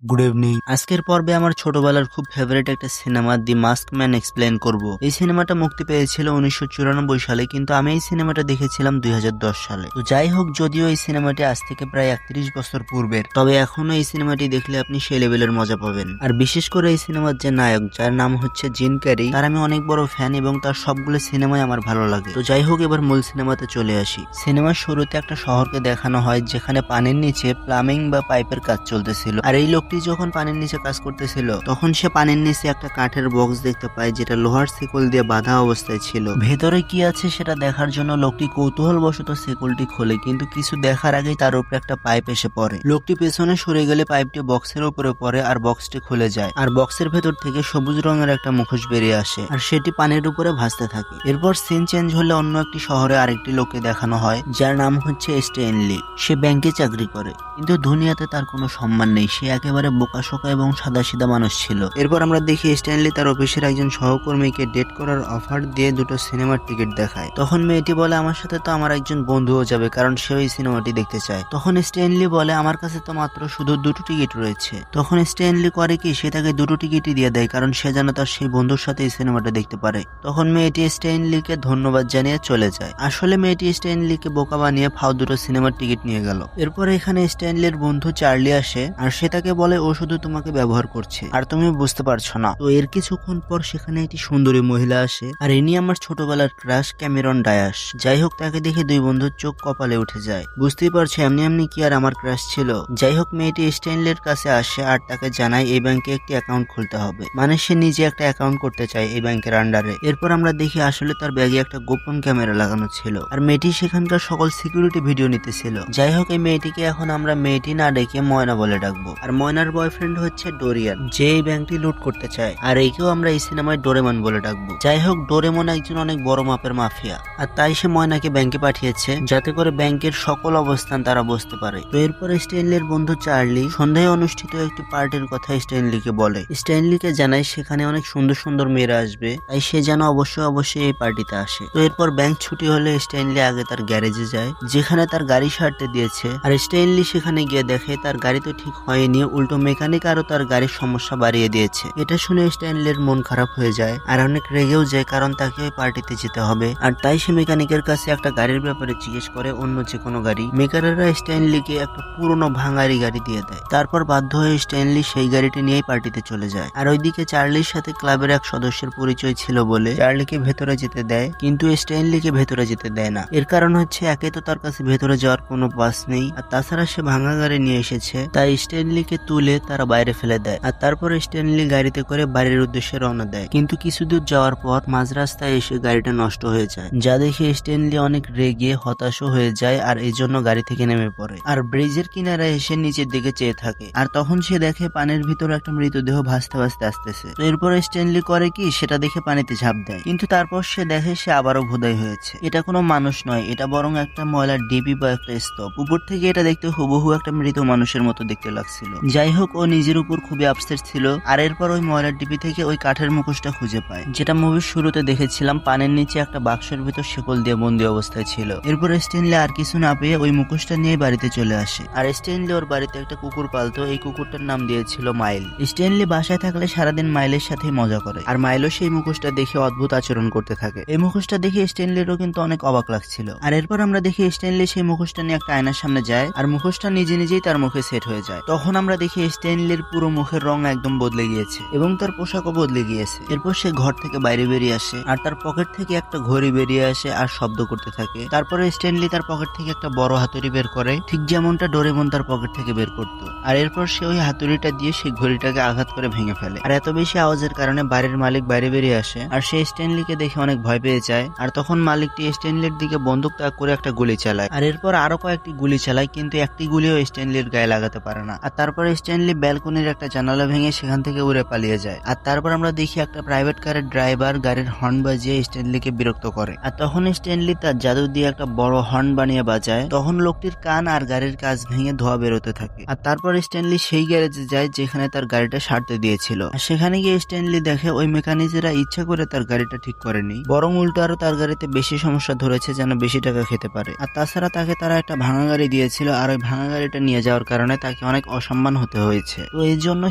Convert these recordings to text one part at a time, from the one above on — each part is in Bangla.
Good evening. আজকের পর্বে আমার ছোটবেলার খুব ফেভারিট একটা সিনেমা দি মাস্ক ম্যান এক্সপ্লেন করব। এই সিনেমাটা মুক্তি পেয়েছিল 1994 সালে, কিন্তু আমি এই সিনেমাটা দেখেছিলাম 2010 সালে। তো যাই হোক, যদিও এই সিনেমাটি আজ থেকে প্রায় 31 বছর পূর্বের, তবে এখনো এই সিনেমাটি দেখলে আপনি সেই লেভেলের মজা পাবেন। আর বিশেষ করে এই সিনেমার যে নায়ক, যার নাম হচ্ছে জিম ক্যারি, তার আমি অনেক বড় ফ্যান এবং তার সবগুলো সিনেমাই আমার ভালো লাগে। তো যাই হোক, এবার মূল সিনেমাতে চলে আসি। সিনেমার শুরুতে একটা শহরকে দেখানো হয় যেখানে পানির নিচে প্লাম্বিং বা পাইপের কাজ চলতেছিল। আর এই লোকটি যখন পানির নিচে কাজ করতেছিল, তখন সে পানির নিচে একটা কাঠের বক্স দেখতে পায়, যেটা লোহার শিকল দিয়ে বাঁধা অবস্থায় ছিল। ভেতরে কি আছে সেটা দেখার জন্য লোকটি কৌতূহল বশত শিকলটি খোলে, কিন্তু কিছু দেখার আগেই তার উপরে একটা পাইপ এসে পড়ে। লোকটি পেছনে সরে গেলে পাইপটি বক্সের উপরে পড়ে আর বক্সটি খুলে যায়। আর বক্সের ভেতর থেকে সবুজ রঙের একটা মুখোশ বেরিয়ে আসে, আর সেটি পানির উপরে ভাসতে থাকে। এরপর সিন চেঞ্জ হলে অন্য একটি শহরে আরেকটি লোককে দেখানো হয়, যার নাম হচ্ছে স্টেনলি। সে ব্যাংকে চাকরি করে, কিন্তু দুনিয়াতে তার কোনো সম্মান নেই। সে একেবারে বোকাশোকা এবং সাদাসিধা মানুষ ছিল। এরপর আমরা দেখি স্ট্যানলি তার অফিসের একজন সহকর্মীকে ডেট করার অফার দিয়ে দুটো সিনেমার টিকিট দেখায়। তখন মেয়েটি বলে, আমার সাথে তো আমার একজন বন্ধুও যাবে, কারণ সে ওই সিনেমাটি দেখতে চায়। তখন স্ট্যানলি বলে, আমার কাছে তো মাত্র শুধু দুটো টিকিট রয়েছে। তখন স্ট্যানলি করে কি, সে তাকে দুটো টিকিটই দিয়ে দেয়, কারণ সে যেন তার সেই বন্ধুর সাথে এই সিনেমাটা দেখতে পারে। তখন মেয়েটি স্ট্যানলিকে ধন্যবাদ জানিয়ে চলে যায়। আসলে মেয়েটি স্ট্যানলিকে বোকা বানিয়ে ফাও দুটো সিনেমার টিকিট নিয়ে গেল। এরপর এখানে স্ট্যানলির বন্ধু চার্লি আসে, আর সে তাকে বলে, ও শুধু তোমাকে ব্যবহার করছে আর তুমি বুঝতে পারছো না। তো এর কিছুক্ষণ পর সেখানে একটি সুন্দরী মহিলা আসে, আর ইনি আমার ছোটবেলার ক্রাশ ক্যামেরন ডায়াস। যাই হোক, তাকে দেখে দুই বন্ধুর চোখ কপালে উঠে যায়। বুঝতেই পারছো এমনি এমনি কি আর আমার ক্রাশ ছিল। যাই হোক, মেয়েটি স্ট্যানলির কাছে আসে আর তাকে জানায় এই ব্যাংকে একটি অ্যাকাউন্ট খুলতে হবে, মানে সে নিজে একটা অ্যাকাউন্ট করতে চায় এই ব্যাংকের আন্ডারে। এরপর আমরা দেখি আসলে তার ব্যাগে একটা গোপন ক্যামেরা লাগানো ছিল, আর মেয়েটি সেখানকার সকল সিকিউরিটি ভিডিও নিতেছিল। যাই হোক, এই মেয়েটিকে এখন আমরা মেয়েটি না ডেকে ময়না বলে ডাকবো। আর ময়নার বয়ফ্রেন্ড হচ্ছে ডোরিয়ান, যে এই ব্যাংকটি লুট করতে চায়। আর একেও আমরা এই সিনেমায় ডোরেমন বলে ডাকবো। যাই হোক, ডোরেমন একজন অনেক বড় মাপের মাফিয়া, আর তাই সে ময়নাকে ব্যাংকে পাঠিয়েছে, যাতে করে ব্যাংকের সকল অবস্থান তারা বুঝতে পারে। তো এরপর স্ট্যানলির বন্ধু চার্লি সন্ধ্যায় অনুষ্ঠিত একটি পার্টির কথা স্ট্যানলিকে বলে। স্ট্যানলিকে জানায় সেখানে অনেক সুন্দর সুন্দর মেয়েরা আসবে, তাই সে যেন অবশ্যই এই পার্টিতে আসে। তো এরপর ব্যাংক ছুটি হলে স্ট্যানলি আগে তার গ্যারেজে যায়, যেখানে তার গাড়ি সারতে দিয়েছে। আর স্ট্যানলি সেখানে গিয়ে দেখে তার গাড়ি তো ঠিক হয়নি, উল্টো মেকানিক আরো তার গাড়ির সমস্যা বাড়িয়ে দিয়েছে। এটা শুনে স্ট্যানলির মন খারাপ হয়ে যায় আর অনেক রেগেও যায়, কারণ তাকে ওই পার্টিতে যেতে হবে। আর তাই সে মেকানিকের কাছে একটা গাড়ির ব্যাপারে জিজ্ঞেস করে, অন্য যে কোনো গাড়ি। মেকারেরা স্ট্যানলিকে একটা পুরনো ভাঙারি গাড়ি দিয়ে দেয়। তারপর বাধ্য হয়ে স্ট্যানলি সেই গাড়িটি নিয়েই পার্টিতে চলে যায়। আর ওইদিকে চার্লির সাথে ক্লাবের এক সদস্যের পরিচয় ছিল বলে চার্লিকে ভেতরে যেতে দেয়, কিন্তু স্ট্যানলিকে ভেতরে যেতে দেয় না। এর কারণ হচ্ছে, একে তো তার কাছে ভেতরে যাওয়ার কোনো পাস নেই, আর তাছাড়া সে ভাঙা গাড়ি নিয়ে এসেছে, তাই স্ট্যানলিকে তুলে তারা বাইরে ফেলে দেয়। আর তারপর স্ট্যানলি গাড়িতে করে বাড়ির উদ্দেশ্যে রওনা দেয়, কিন্তু কিছু দূর যাওয়ার পর মাঝ রাস্তায় এসে গাড়িটা নষ্ট হয়ে যায়, যা দেখে স্ট্যানলি অনেক রেগে হতাশও হয়ে যায়, আর এই জন্য গাড়ি থেকে নেমে পড়ে। আর ব্রিজের কিনারায় এসে নিচের দিকে চেয়ে থাকে, আর তখন সে দেখে পানির ভিতরে একটা মৃতদেহ ভাসতে ভাসতে আসতেছে। তো এরপর স্ট্যানলি করে কি, সেটা দেখে পানিতে ঝাঁপ দেয়, কিন্তু তারপর সে দেখে সে আবারও ভোদাই হয়েছে। এটা কোনো মানুষ নয়, এটা বরং একটা ময়লার ডিবি বা একটা স্তূপ। উপর থেকে এটা দেখতে হুবহু একটা মৃত মানুষের মতো দেখতে লাগছিল। যাই হোক, ও নিজের উপর খুবই আপসেট ছিল। আর এরপর ওই ময়লার ডিবি থেকে ওই কাঠের মুখোশটা খুঁজে পায়, যেটা মুভির শুরুতে দেখেছিলাম পানির নিচে একটা বাক্সের ভিতর শিকল দিয়ে বন্দি অবস্থায় ছিল। এরপর স্ট্যানলি আর কিছু না পেয়ে ওই মুখোশটা নিয়ে বাড়িতে চলে আসে। আর স্ট্যানলি ওর বাড়িতে একটা কুকুর পালতো, এই কুকুরটার নাম দিয়েছিল মাইল। স্ট্যানলি বাসায় থাকলে সারাদিন মাইলের সাথেই মজা করে, আর মাইলও সেই মুখোশটা দেখে অদ্ভুত আচরণ করতে থাকে। এই মুখোশটা দেখে স্ট্যানলিরও কিন্তু অনেক অবাক লাগছিল। আর এরপর আমরা দেখি স্ট্যানলি সেই মুখোশটা নিয়ে একটা আয়নার সামনে যায়, আর মুখোশটা নিজে নিজেই তার মুখে সেট হয়ে যায়। তখন আমরা দেখি স্ট্যানলির পুরো মুখের রং একদম বদলে গিয়েছে এবং তার পোশাকও বদলে গিয়েছে। এরপর সে ঘর থেকে বাইরে বেরিয়ে আসে, আর তার পকেট থেকে একটা ঘড়ি বেরিয়ে আসে আর শব্দ করতে থাকে। তারপরে স্ট্যানলি তার পকেট থেকে একটা বড় হাতুড়ি বের করে, ঠিক যেমনটা ডোরেমন তার পকেট থেকে বের করতো। আর এরপর সে ওই হাতুড়িটা দিয়ে সেই ঘড়িটাকে আঘাত করে ভেঙে ফেলে। আর এত বেশি আওয়াজের কারণে বাড়ির মালিক বাইরে বেরিয়ে আসে, আর সে স্ট্যানলিকে দেখে অনেক ভয় পেয়ে যায়। আর তখন মালিকটি স্ট্যানলির দিকে বন্দুক তাক করে একটা গুলি চালায়, আর এরপর আরো কয়েকটি গুলি চালায়, কিন্তু একটি গুলিও স্ট্যানলির গায়ে লাগাতে পারে না। আর তারপরে স্ট্যানলি ব্যালকনির একটা জানালা ভেঙে সেখান থেকে উড়ে পালিয়ে যায়। আর তারপর আমরা দেখি একটা প্রাইভেট কারের ড্রাইভার গাড়ির হর্ন বাজিয়ে স্ট্যানলিকে বিরক্ত করে। আর তখন স্ট্যানলি তার জাদু দিয়ে একটা বড় হর্ন বানিয়ে বাজায়। তখন লোকটির কান আর গাড়ির কাঁচ ভেঙে ধোঁয়া বেরোতে থাকে। আর তারপর স্ট্যানলি সেই গ্যারেজে যায় যেখানে তার গাড়িটা সারতে দিয়েছিল। আর সেখানে গিয়ে স্ট্যানলি দেখে ওই মেকানিজেরা ইচ্ছা করে তার গাড়িটা ঠিক করেনি, বরং উল্টো আরো তার গাড়িতে বেশি সমস্যা ধরেছে যেন বেশি টাকা খেতে পারে। আর তাছাড়া তাকে তারা একটা ভাঙা গাড়ি দিয়েছিল, আর ওই ভাঙা গাড়িটা নিয়ে যাওয়ার কারণে তাকে অনেক অসম্মান হতে হতে হয়েছে। তো এই জন্য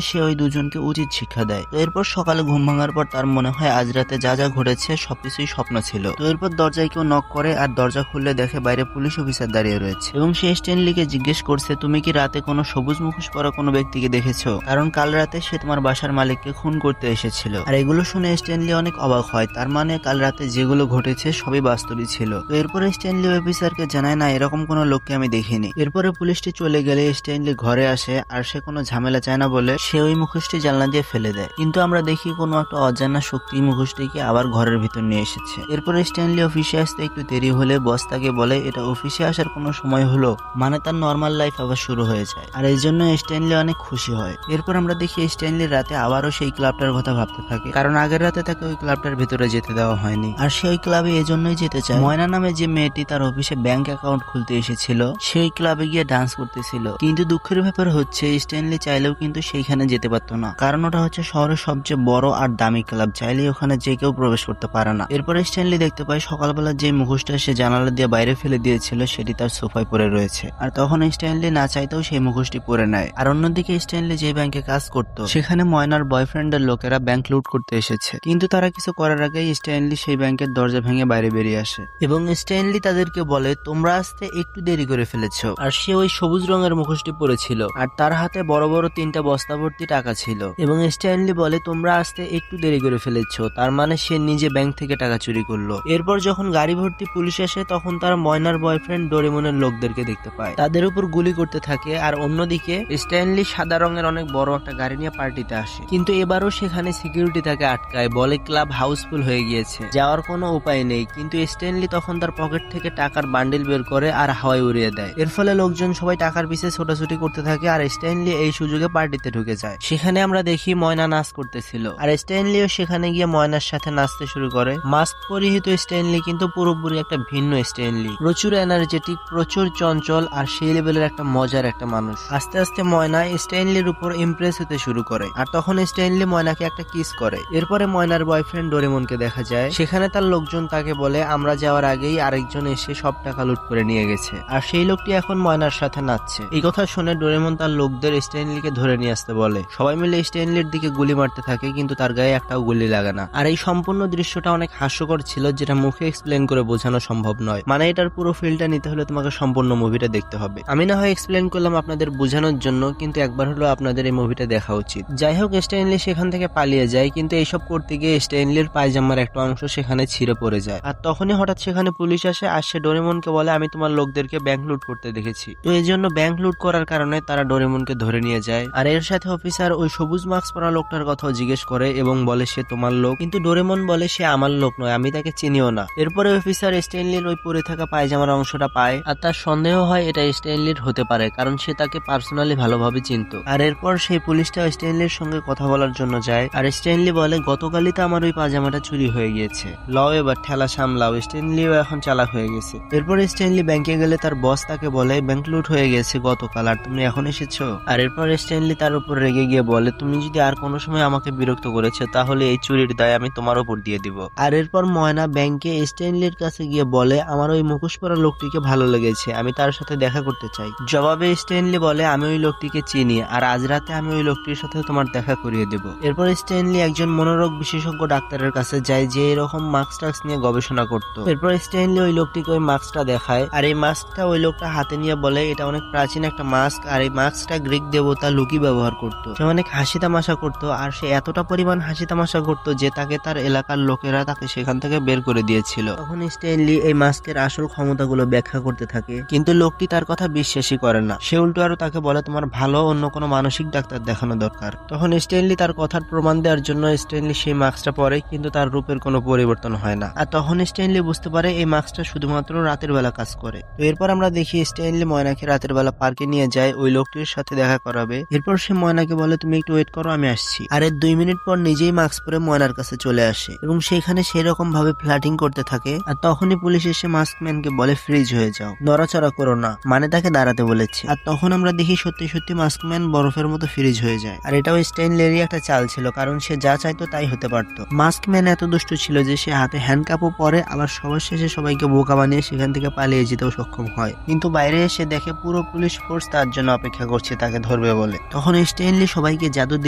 সে ওই দুজনকে উচিত শিক্ষা দেয়। তো এরপর সকালে ঘুম ভাঙার পর তার মনে হয় আজ রাতে যা যা ঘটেছে সবকিছুই স্বপ্ন ছিল। তো এরপর দরজায় কেউ নক করে আর দরজা খুললে দেখে বাইরে পুলিশ অফিসার দাঁড়িয়ে রয়েছে এবং সে স্ট্যানলিকে জিজ্ঞেস করছে, তুমি কি রাতে কোনো সবুজ মুখোশ পরা কোনো ব্যক্তিকে দেখেছো? কারণ কাল রাতে সে তোমার বাসার মালিককে খুন করতে এসেছিল। আর এগুলো শুনে স্ট্যানলি অনেক অবাক হয়, তার মানে কাল রাতে যেগুলো ঘটেছে সবই বাস্তবই ছিল। তো এরপরে স্ট্যানলি অফিসারকে জানায়, না এরকম কোনো লোককে আমি দেখিনি। এরপরে পুলিশটি চলে গেলে স্ট্যানলি ঘরে আসে আর সে কোনো ঝামেলা চায় না বলে সে ওই মুখোশটি জানলা দিয়ে ফেলে দেয়। কিন্তু আমরা দেখি কোনো একটা অজানা শক্তি মুখোশটিকে আবার ঘরের ভিতর নিয়ে এসেছে। এরপরে স্ট্যানলি অফিসে আসতে একটু দেরি হলে বস তাকে বলে এটা অফিসে আসার কোনো সময় হলো, মানে তার নর্মাল লাইফ আবার শুরু হয়ে যায়। আর এই জন্য স্ট্যানলি অনেক খুশি হয়। এরপর আমরা দেখি স্ট্যানলি রাতে আবারও সেই ক্লাবটার কথা ভাবতে থাকে, কারণ আগের রাতে তাকে ওই ক্লাবটার ভিতরে যেতে দেওয়া হয়নি। আর সে ওই ক্লাবে এজন্যই যেতে চায়, ময়না নামে যে মেয়েটি তার অফিসে ব্যাংক অ্যাকাউন্ট খুলতে এসেছিল সেই ক্লাবে গিয়ে ডান্স করতেছিল। কিন্তু দুঃখের ব্যাপার হচ্ছে স্ট্যানলি চাইলেও কিন্তু সেইখানে যেতে পারতো না, কারণ ওটা হচ্ছে শহরের সবচেয়ে বড় আর দামি ক্লাব, চাইলেই ওখানে যে কেউ প্রবেশ করতে পারে না। এরপরে স্ট্যানলি দেখতে পায় সকালবেলা যে মুখোশটা সে জানালা দিয়ে বাইরে ফেলে দিয়েছিল সেটি তার সোফায় পড়ে রয়েছে। আর তখন স্ট্যানলি না চাইতেও সেই মুখোশটি পরে নেয়। আর অন্যদিকে স্ট্যানলি যে ব্যাংকে কাজ করতো সেখানে ময়নার বয়ফ্রেন্ডের লোকেরা ব্যাংক লুট করতে এসেছে, কিন্তু তারা কিছু করার আগেই স্ট্যানলি সেই ব্যাংকের দরজা ভেঙে বাইরে বেরিয়ে আসে এবং স্ট্যানলি তাদেরকে বলে, তোমরা আসতে একটু দেরি করে ফেলেছো। আর সে ওই সবুজ রঙের মুখোশটি পরেছিল আর তার হাতে বড় বড় 3টা বস্তা ভর্তি টাকা ছিল। এবং স্ট্যানলি বলে, তোমরা আসতে একটু দেরি করে ফেলেছো, তার মানে সে নিজে ব্যাংক থেকে টাকা চুরি করলো। এরপর যখন গাড়ি ভর্তি পুলিশ আসে তখন তার ময়নার বয়ফ্রেন্ড ডোরেমনের লোকদেরকে দেখতে পায়, তাদের উপর গুলি করতে থাকে। আর অন্যদিকে স্ট্যানলি সাদা রঙের অনেক বড় একটা গাড়ি নিয়ে পার্টিতে আসে, কিন্তু এবারও সেখানে সিকিউরিটি তাকে আটকায়, বলে ক্লাব হাউসফুল হয়ে গিয়েছে, যাওয়ার কোনো উপায় নেই। কিন্তু স্ট্যানলি তখন তার পকেট থেকে টাকার বান্ডিল বের করে আর হাওয়ায় উড়িয়ে দেয়। এর ফলে লোকজন সবাই টাকার পিছে ছোটাছুটি করতে থাকে আর স্ট্যানলি এই সুযোগে পার্টিতে ঢুকে যায়। সেখানে আমরা দেখি ময়না নাচ করতেছিল আর স্ট্যানলিও সেখানে গিয়ে ময়নার সাথে নাচতে শুরু করে। মাস্ক পরিহিত স্ট্যানলি কিন্তু পুরোপুরি একটা ভিন্ন স্ট্যানলি, প্রচুর এনার্জেটিক, প্রচুর চঞ্চল আর সেই লেভেলের একটা মজার একটা মানুষ। আস্তে আস্তে ময়না স্ট্যানলির উপর ইমপ্রেস হতে শুরু করে আর তখন স্ট্যানলি ময়নাকে একটা কিস করে। এরপরে ময়নার বয়ফ্রেন্ড ডোরেমনকে দেখা যায়, সেখানে তার লোকজন তাকে বলে আমরা যাওয়ার আগেই আরেকজন এসে সব টাকা লুট করে নিয়ে গেছে আর সেই লোকটি এখন ময়নার সাথে নাচছে। এই কথা শুনে ডোরেমন তার লোকদের স্ট্যানলিকে ধরে নিয়ে আসতে বলে। সবাই মিলে স্ট্যানলির দিকে গুলি মারতে থাকে কিন্তু তার গায়ে একটাও গুলি লাগে না। আর এই সম্পূর্ণ দৃশ্যটা অনেক হাস্যকর ছিল, যেটা মুখে এক্সপ্লেন করে বোঝানো সম্ভব নয়। মানে এটার পুরো ফিলটা নিতে হলে তোমাকে সম্পূর্ণ মুভিটা দেখতে হবে। আমি না হয় এক্সপ্লেন করলাম আপনাদের বোঝানোর জন্য, কিন্তু একবার হলো আপনাদের এই মুভিটা দেখা উচিত। যাই হোক, স্ট্যানলি সেখান থেকে পালিয়ে যায়, কিন্তু এইসব করতে গিয়ে স্ট্যানলির পায়জামার একটা অংশ সেখানে ছিঁড়ে পড়ে যায়। আর তখনই হঠাৎ সেখানে পুলিশ আসে আর সে ডোরেমনকে বলে, আমি তোমার লোকদেরকে ব্যাংক লুট করতে দেখেছি। তো এই জন্য ব্যাংক লুট করার কারণে তারা ডোরেমনকে ধরে নিয়ে যায়। আর এর সাথে অফিসার ওই সবুজ মাস্ক পরা লোকটার কথাও জিজ্ঞেস করে এবং বলে সে তোমার লোক, কিন্তু ডোরেমন বলে সে আমার লোক নয়, আমি তাকে চিনিও না। এরপরে অফিসার স্ট্যানলির ওই পরে থাকা পায়জামার অংশটা পায় আর তার সন্দেহ হয় এটা স্ট্যানলির হতে পারে, কারণ সে তাকে পার্সোনালি ভালোভাবে চিনতো। আর এরপর সেই পুলিশটা স্ট্যানলির সঙ্গে কথা বলার জন্য যায় আর স্ট্যানলি বলে, গতকালই তো আমার ওই পায়জামাটা চুরি হয়ে গিয়েছে, লও এবার ঠেলা সামলাও। স্ট্যানলিও এখন চালাক হয়ে গেছে। এরপর স্ট্যানলি ব্যাংকে গেলে তার বস তাকে বলে, ব্যাংক লুট হয়ে গেছে গতকাল আর তুমি এখন এসেছো। আর এরপর স্ট্যানলি তার উপর রেগে গিয়ে বলে, তুমি যদি আর কোনো সময় আমাকে বিরক্ত করেছো তাহলে এই চুরির দায় আমি তোমার উপর দিয়ে দিব। আর এরপর ময়না ব্যাংকে স্ট্যানলির কাছে গিয়ে বলে, আমার ওই মুখোশ পরা লোকটিকে ভালো লেগেছে, আমি তার সাথে দেখা করতে চাই। জবাবে স্ট্যানলি বলে, আমি ওই লোকটিকে চিনি আর আজ রাতে আমি ওই লোকটির সাথে তোমার দেখা করিয়ে দেব। এরপর স্ট্যানলি একজন মনোরোগ বিশেষজ্ঞ ডাক্তারের কাছে যায় যে এরকম মাস্ক টাস্ক নিয়ে গবেষণা করতো। এরপর স্ট্যানলি ওই লোকটিকে ওই মাস্কটা দেখায় আর এই মাস্কটা ওই লোকটা হাতে নিয়ে বলে, এটা অনেক প্রাচীন একটা মাস্ক আর এই মাস্কটা গ্রিক দেবতা লুকি ব্যবহার করতো। সে অনেক হাসি তামাশা করতো আর সে এতটা পরিমাণ হাসি তামাশা করতো যে তাকে তার এলাকার লোকেরা তাকে সেখান থেকে বের করে দিয়েছিল। তখন স্ট্যানলি এই মাস্কের আসল ক্ষমতাগুলো ব্যাখ্যা করতে থাকে, কিন্তু লোকটি তার কথা বিশ্বাসই করে না। সে উল্টো আরো তাকে বলে, তোমার ভালো অন্য কোনো মানসিক ডাক্তার দেখানো দরকার। তখন স্ট্যানলি তার কথার প্রমাণ দেওয়ার জন্য স্ট্যানলি সেই মাস্কটা পরে, কিন্তু তার রূপের কোনো পরিবর্তন হয় না। আর তখন স্ট্যানলি বুঝতে পারে এই মাস্কটা শুধুমাত্র রাতের বেলা কাজ করে। তো এরপর আমরা দেখি স্ট্যানলি ময়নাকে রাতের বেলা পার্কে নিয়ে যায় ওই লোকটির সাথে দেখা করাবে। এরপর সে ময়নাকে বলে, তুমি একটু ওয়েট করো, আমি আসছি। আর এর 2 মিনিট পর নিজেই মাস্ক পরে ময়নার কাছে চলে আসে এবং সেখানে সেরকম ভাবে ফ্ল্যাটিং করতে থাকে। আর তখনই পুলিশ এসে মাস্কম্যানকে বলে, ফ্রিজ হয়ে যাও, নড়াচড়া করো না, মানে তাকে দাঁড়াতে বলেছে। আর তখন আমরা দেখি সত্যি সত্যি মাস্কম্যান বরফের মতো ফ্রিজ হয়ে যায়। আর এটাও স্ট্যানলিরই একটা চাল ছিল, কারণ সে যা চাইতো তাই হতে পারতো। মাস্কম্যান এত দুষ্ট ছিল যে সে হাতে হ্যান্ডকাপও পরে, আবার সবার শেষে সবাইকে বোকা বানিয়ে সেখান থেকে পালিয়ে যেতেও সক্ষম হয়। কিন্তু বাইরে এসে দেখে পুরো পুলিশ ফোর্স তার জন্য অপেক্ষা করছে তাকে ধরবে বলে। তখন স্ট্যানলি সবাইকে জাদু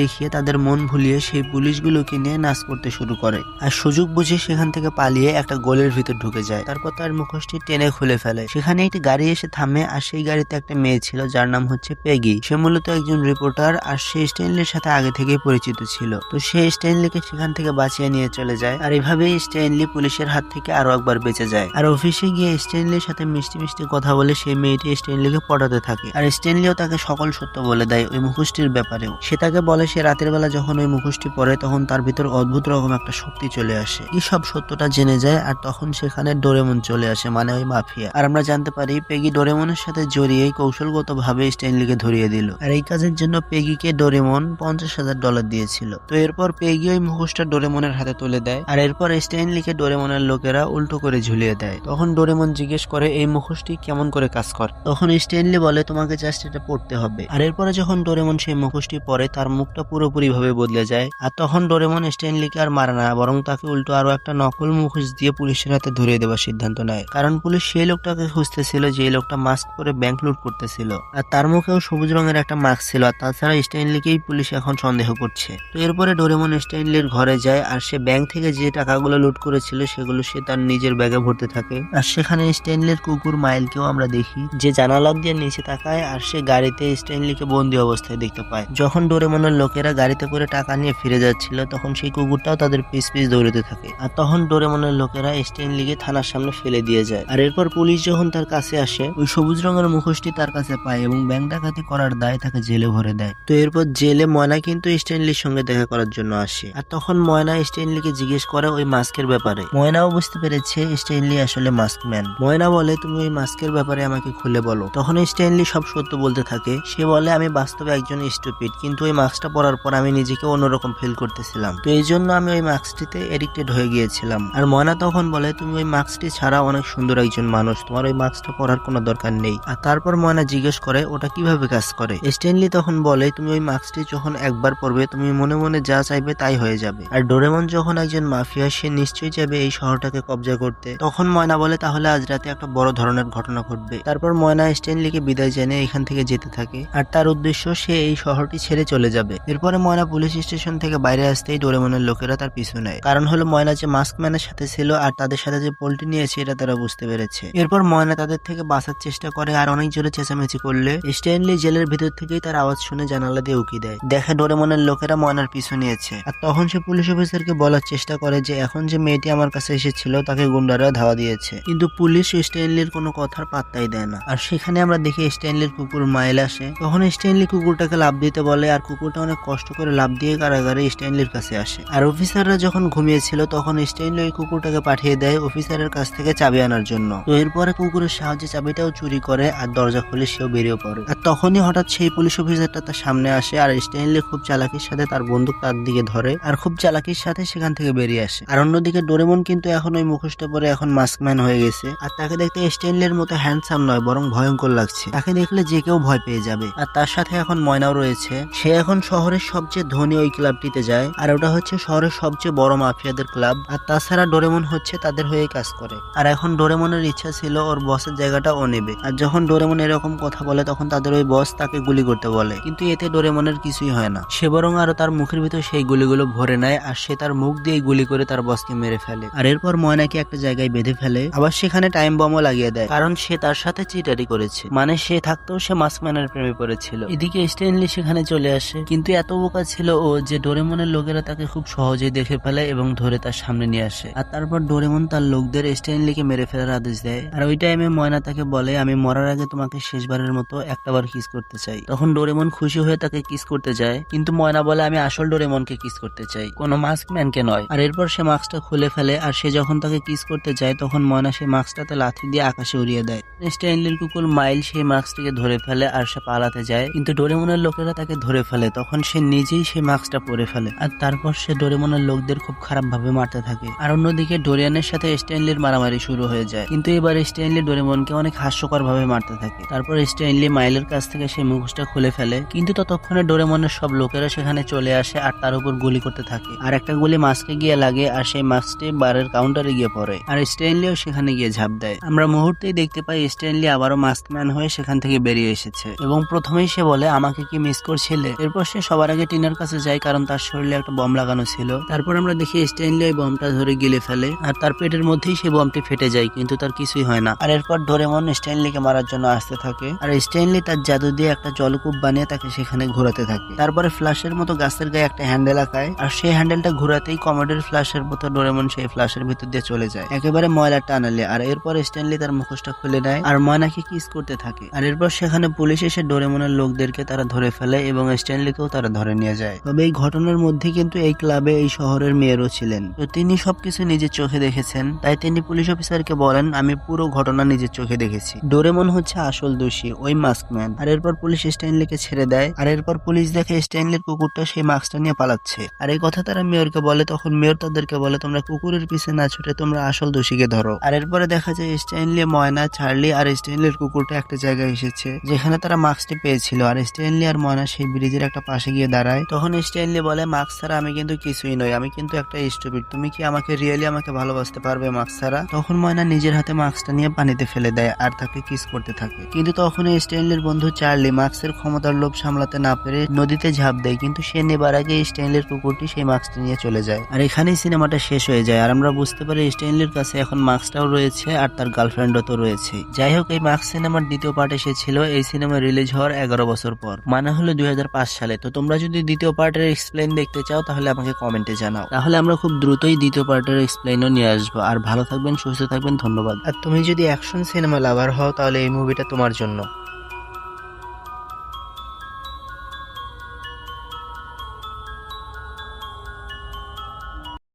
দেখিয়ে তাদের মন ভুলিয়ে সেই পুলিশগুলোকে নিয়ে নাচ করতে শুরু করে, আর সুযোগ বুঝে সেখান থেকে পালিয়ে একটা গোলের ভিতর ঢুকে যায়। তারপর তার মুখোশটি টেনে খুলে ফেলে। সেখানে একটি গাড়ি এসে থামে, আর সেই গাড়িতে একটা মেয়ে ছিল যার নাম হচ্ছে পেগি। সে মূলত একজন রিপোর্টার, আর সে স্ট্যানলির সাথে আগে থেকেই পরিচিত ছিল। তো সে স্ট্যানলিকে সেখান থেকে বাঁচিয়ে নিয়ে চলে যায়, আর এভাবেই স্ট্যানলি পুলিশের হাত থেকে আরো একবার বেঁচে যায়। আর অফিসে গিয়ে স্ট্যানলির সাথে মিষ্টি মিষ্টি কথা বলে সেই মেয়েটি স্ট্যানলিকে পটাতে থাকে, আর স্ট্যানলিও তাকে সকল সত্য বলে দেয় ওই মুখোশটির ব্যাপারেও। সে তাকে বলে সে রাতের বেলা যখন ওই মুখোশটি পরে তখন তার ভিতর অদ্ভুত রকম একটা শক্তি চলে আসে। এই সব সত্যটা জেনে যায়, আর তখন সেখানে ডোরেমন চলে আসে, মানে ওই মাফিয়া। আর আমরা জানতে পারি পেগি ডোরেমনের সাথে জড়িয়ে কৌশলগত ভাবে স্ট্যানলিকে ধরিয়ে দিল, আর এই কাজের জন্য পেগিকে ডোরেমন $50,000 দিয়েছিল। তো এরপর পেগি ওই মুখোশটা ডোরেমনের হাতে তুলে দেয়, আর এরপর স্ট্যানলিকে ডোরেমনের লোকেরা উল্টো করে ঝুলিয়ে দেয়। তখন ডোরেমন জিজ্ঞেস করে এই মুখোশটি কেমন করে কাজ করে। তখন স্ট্যানলি বলে তোমাকে জাস্ট এটা পড়তে হবে। আর এরপরে যখন ডোরেমন সেই মুখোশটি পরে তার মুখটা পুরোপুরি ভাবে বদলে যায়, আর তখন ডোরেমন স্ট্যানলিকে আর মারে না, বরং তাকে উল্টো আরো একটা নকল মুখোশ দিয়ে পুলিশের হাতে ধরিয়ে দেওয়ার সিদ্ধান্ত নেয়। কারণ পুলিশ সেই লোকটাকে খুঁজতেছিল যে লোকটা মাস্ক পরে ব্যাংক লুট করতেছিল, আর তার মুখেও সবুজ রঙের একটা মাস্ক ছিল। আর তাছাড়া স্ট্যানলিকেই পুলিশ এখন সন্দেহ করছে। তো এরপরে ডোরেমন স্ট্যানলির ঘরে যায়, আর সে ব্যাংক থেকে যে টাকাগুলো লুট করেছিল সেগুলো সে তার নিজের ব্যাগে ভরতে থাকে। আর সেখানে স্ট্যানলির কুকুর মাইলকেও আমরা দেখি যে জানালা দিয়ে নিচে তাকায়, আর সে গাড়িতে স্ট্যানলিকে বন্দি অবস্থায় দেখতে পায়। যখন ডোরেমনের লোকেরা গাড়িতে করে টাকা নিয়ে ফিরে যাচ্ছিল তখন সেই কুকুরটাও তাদের পিছ পিছ দৌড়তে থাকে, আর তখন ডোরেমনের লোকেরা স্ট্যানলিকে থানার সামনে ফেলে দিয়ে যায়। আর এরপর পুলিশ যখন তার কাছে আসে ওই সবুজ রঙের মুখোশটি তার কাছে পায় এবং ব্যাংক ডাকাতি করার দায় তাকে জেলে ভরে দেয়। তো এরপর জেলে ময়না কিন্তু স্ট্যানলির সঙ্গে দেখা করার জন্য আসে, আর তখন ময়না স্ট্যানলিকে জিজ্ঞেস করে ওই মাস্কের ব্যাপারে। ময়নাও বুঝতে পেরেছে স্ট্যানলি আসলে মাস্কম্যান। ময়না বলে তুমি ওই মাস্কের ব্যাপারে আমাকে খুলে বলো। তখন স্ট্যানলি সব সত্য বলতে থাকে। সে বলে আমি বাস্তবে একজন স্টুপিড, কিন্তু ওই মাস্কটা পরার পর আমি নিজেকে অন্যরকম ফিল করতেছিলাম, তো এই জন্য আমি ওই মাস্কটিতে এডিক্টেড হয়ে গিয়েছিলাম। আর ময়না তখন বলে তুমি ওই মাস্কটি ছাড়া অনেক সুন্দর একজন মানুষ, তোমার ওই মাস্কটা পরার কোনো দরকার নেই। আর তারপর ময়না জিজ্ঞেস করে ওটা কিভাবে কাজ করে। স্ট্যানলি তখন বলে তুমি ওই মাস্কটি যখন একবার পরবে তুমি মনে মনে যা চাইবে তাই হয়ে যাবে। আর ডোরেমন যখন একজন মাফিয়া সে নিশ্চয়ই যাবে এই শহরটাকে কবজা করতে। তখন ময়না বলে তাহলে আজ রাতে একটা বড় ধরনের ঘটনা ঘটবে। তারপর ময়না স্ট্যানলিকে বিদায় জানিয়ে এখান থেকে যেতে থাকে, আর তার উদ্দেশ্য সে এই শহরটি ছেড়ে চলে যাবে। এরপরে ময়না পুলিশ স্টেশন থেকে বাইরে আসতেই ডোরেমনের লোকেরা তার পিছু নেয়, কারণ হলো ময়না যে মাস্কম্যানের সাথে ছিল আর তাদের সাথে যে পোল্ট্রি নিয়েছে এটা তারা বুঝতে পেরেছে। এরপর ময়না তাদের থেকে বাঁচার চেষ্টা করে, আর অনেক জোরে চেঁচামেচি করলে স্ট্যানলি জেলের ভিতর থেকেই তার আওয়াজ শুনে জানালা দিয়ে উকি দেয়। দেখে ডোরেমনের লোকেরা ময়নার পিছু নিয়েছে, আর তখন সে পুলিশ অফিসারকে বলার চেষ্টা করে যে এখন যে মেয়েটি আমার কাছে এসেছিল তাকে গুন্ডারা ধাওয়া দিয়েছে, কিন্তু পুলিশ স্ট্যানলির কোনো কথার পাত্তাই দেয় না। আর সেখানে আমরা দেখি স্ট্যানলির কুকুর মাইল আসে। তখন স্ট্যানলি কুকুরটাকে লাফ দিতে বলে, আর কুকুরটা অনেক কষ্ট করে লাফ দিয়ে কারাগারে স্ট্যানলির কাছে আসে। আর অফিসাররা যখন ঘুমিয়েছিল তখন স্ট্যানলি ওই কুকুরটাকে পাঠিয়ে দেয় অফিসারের কাছ থেকে চাবি আনার জন্য। তো এরপরে কুকুরের সাহায্যে চাবিটাও চুরি করে আর দরজা খুলে সেও বেরিয়ে পড়ে। আর তখনই হঠাৎ সেই পুলিশ অফিসারটা তার সামনে আসে, আর স্ট্যানলি খুব চালাকির সাথে তার বন্দুক তার দিকে ধরে আর খুব চালাকির সাথে সেখান থেকে বেরিয়ে আসে। আর অন্যদিকে ডোরেমন কিন্তু এখন ওই মুখোশটা পরে এখন মাস্কম্যান হয়ে গেছে, আর তাকে দেখতে স্ট্যানলির মতো হ্যান্ডসাম নয় বরং ভয়ঙ্কর লাগছে। তাকে দেখলে যে কেউ ভয় পেয়ে যাবে। আর তার সাথে এখন ময়নাও রয়েছে। সে এখন শহরের সবচেয়ে ধনী ওই ক্লাবটিতে যায়, আর ওটা হচ্ছে শহরের সবচেয়ে বড় মাফিয়াদের ক্লাব। আর তাছাড়া ডোরেমন হচ্ছে তাদের হয়ে কাজ করে। আর এখন ডোরেমনের ইচ্ছা ছিল ওর বসের জায়গাটা ও নেবে। আর যখন ডোরেমন এরকম কথা বলে তখন তাদের ওই বস তাকে গুলি করতে বলে, কিন্তু এতে ডোরেমনের কিছুই হয় না। সে বরং আরো তার মুখের ভিতর সেই গুলিগুলো ভরে নেয়, আর সে তার মুখ দিয়ে গুলি করে তার বসকে মেরে ফেলে। আর এরপর ময়নাকে একটা জায়গায় বেঁধে ফেলে, আবার সেখানে টাইম বমও লাগিয়ে দেয়, কারণ সে তার সাথে চিটারি করেছে, মানে সে থাকতেও সে মাস্কম্যানের প্রেমে পড়েছিল। এদিকে স্ট্যানলি সেখানে চলে আসে, কিন্তু এত বোকা ছিল ও যে ডোরেমনের লোকেরা তাকে খুব সহজেই দেখে ফেলে এবং ধরে তার সামনে নিয়ে আসে। আর তারপর ডোরেমন তার লোকদের স্ট্যানলিকে মেরে ফেলার আদেশ দেয়। আর ওই টাইমে ময়না তাকে বলে আমি মরার আগে তোমাকে শেষবারের মতো একটাবার কিস করতে চাই। তখন ডোরেমন খুশি হয়ে তাকে কিস করতে যায়, কিন্তু ময়না বলে আমি আসল ডোরেমনকে কিস করতে চাই, কোনো মাস্কম্যানকে নয়। আর এরপর সে মাস্কটা খুলে ফেলে, আর সে যখন তাকে কিস করতে যায় তখন ময়না সেই মাস্কটাতে লাথি দিয়ে আকাশে উড়িয়ে দেয়। স্ট্যানলির কুকুর মাইল সেই মাস্কটিকে ধরে ফেলে আর সে পালাতে যায়, কিন্তু ডোরেমনের লোকেরা তাকে ধরে ফেলে। তখন সে নিজেই সেই মাস্কটা পরে ফেলে, আর তারপর সে ডোরেমনের লোকদের খুব খারাপ ভাবে মারতে থাকে। আর অন্যদিকে ডোরিয়ানের সাথে স্ট্যানলির মারামারি শুরু হয়ে যায়, কিন্তু এবার স্ট্যানলি ডোরেমনকে অনেক হাস্যকর ভাবে মারতে থাকে। তারপর স্ট্যানলি মাইলের কাছ থেকে সেই মুখোশটা খুলে ফেলে, কিন্তু ততক্ষণে ডোরেমনের সব লোকেরা সেখানে চলে আসে আর তার উপর গুলি করতে থাকে। আর একটা গুলি মাস্কে গিয়ে লাগে, আর সেই মাস্কটি বারের কাউন্টারে গিয়ে পড়ে, আর স্ট্যানলিও সেখানে গিয়ে ঝাঁপ দেয়। আমরা মুহূর্তেই দেখতে পাই স্ট্যানলি আবারও মাস্কম্যান হয়ে সেখান থেকে বেরিয়ে এসেছে, এবং প্রথমেই সে বলে আমাকে কি মিস করছিলে। এরপর সে সবার আগে টিনার কাছে যায় কারণ তার শরীরে একটা বম লাগানো ছিল। তারপর আমরা দেখি স্ট্যানলি এই বমটা ধরে গিলে ফেলে আর তার পেটের মধ্যেই সেই বমটি ফেটে যায়, কিন্তু তার কিছুই হয় না। আর এরপর ডোরেমন স্ট্যানলিকে মারার জন্য আসতে থাকে আর স্ট্যানলি তার জাদু দিয়ে একটা জলকূপ বানিয়ে তাকে সেখানে ঘোরাতে থাকে। তারপরে ফ্ল্যাশের মতো গাছের গায়ে একটা হ্যান্ডেল আঁকায় আর সেই হ্যান্ডেলটা ঘোরাতেই কমেডের ফ্ল্যাশের মতো ডোরেমন সেই ফ্ল্যাশের ভিতর দিয়ে চলে যায় একেবারে ময়লা টানালে। আর এরপর স্ট্যানলি তার মুখোশটা খুলে নেয় আর ময়নাকে কিস করতে থাকে। আর এরপর সেখানে পুলিশ এসে ডোরেমনের লোকদেরকে তারা ধরে ফেলে এবং স্ট্যানলিকেও তারা ধরে নিয়ে যায়। তবে এই ঘটনার মধ্যে কিন্তু এই ক্লাবে এই শহরের মেয়রও ছিলেন, তো তিনি সবকিছু নিজের চোখে দেখেছেন, তাই তিনি পুলিশ অফিসারকে বলেন আমি পুরো ঘটনা নিজের চোখে দেখেছি, ডোরেমন হচ্ছে আসল দোষী, ওই মাস্কম্যান। আর এরপর পুলিশ স্ট্যানলিকে ছেড়ে দেয় আর এরপর পুলিশ দেখে স্ট্যানলির কুকুরটা সেই মাস্কটা নিয়ে পালাচ্ছে। আর এই কথা তারা মেয়রকে বলে, তখন মেয়র তাদেরকে বলে তোমরা কুকুরের পিছে না ছুটে তোমরা আসল দোষীকে ধরো। আর এরপরে দেখা যায় স্ট্যানলি, ময়না, চার্লি আর স্ট্যানলির কুকুরটা একটা জায়গায় এসেছে যেখানে তারা মাস্কটি পেয়েছিল। আর স্ট্যানলি আর ময়না সেই ব্রিজের একটা পাশে গিয়ে দাঁড়ায়। তখন স্ট্যানলি বলে মাস্ক ছাড়া আমি কিন্তু কিছুই নই, আমি কিন্তু একটা স্টুপিড, তুমি কি আমাকে রিয়েলি আমাকে ভালোবাসতে পারবে মাস্ক ছাড়া? তখন ময়না নিজের হাতে মাস্কটা নিয়ে পানিতে ফেলে দেয় আর তাকে কিস করতে থাকে। কিন্তু তখন স্ট্যানলির বন্ধু চার্লি মাস্কের ক্ষমতার লোভ সামলাতে না পেরে নদীতে ঝাঁপ দেয়, কিন্তু সে নেবার আগে স্ট্যানলির কুকুরটি সেই মাস্কটা নিয়ে চলে যায়। আর এখানেই সিনেমাটা শেষ হয়ে যায় আর আমরা বুঝতে পারি স্ট্যানলির কাছে এখন মাস্কটাও রয়েছে আর তার গার্লফ্রেন্ডও তো রয়েছে। যাই হোক, এই মাস্ক সিনেমার দ্বিতীয় পার্ট এসেছিল এই সিনেমা রিলিজ হওয়ার 11 বছর পর, মানে হলো 2005 সালে। তো তোমরা যদি দ্বিতীয় পার্টের এক্সপ্লেইন দেখতে চাও তাহলে আমাকে কমেন্টে জানাও, তাহলে আমরা খুব দ্রুতই দ্বিতীয় পার্টের এক্সপ্লেইনও নিয়ে আসবো। আর ভালো থাকবেন, সুস্থ থাকবেন, ধন্যবাদ। আর তুমি যদি অ্যাকশন সিনেমা লাভার হও তাহলে এই মুভিটা তোমার জন্য।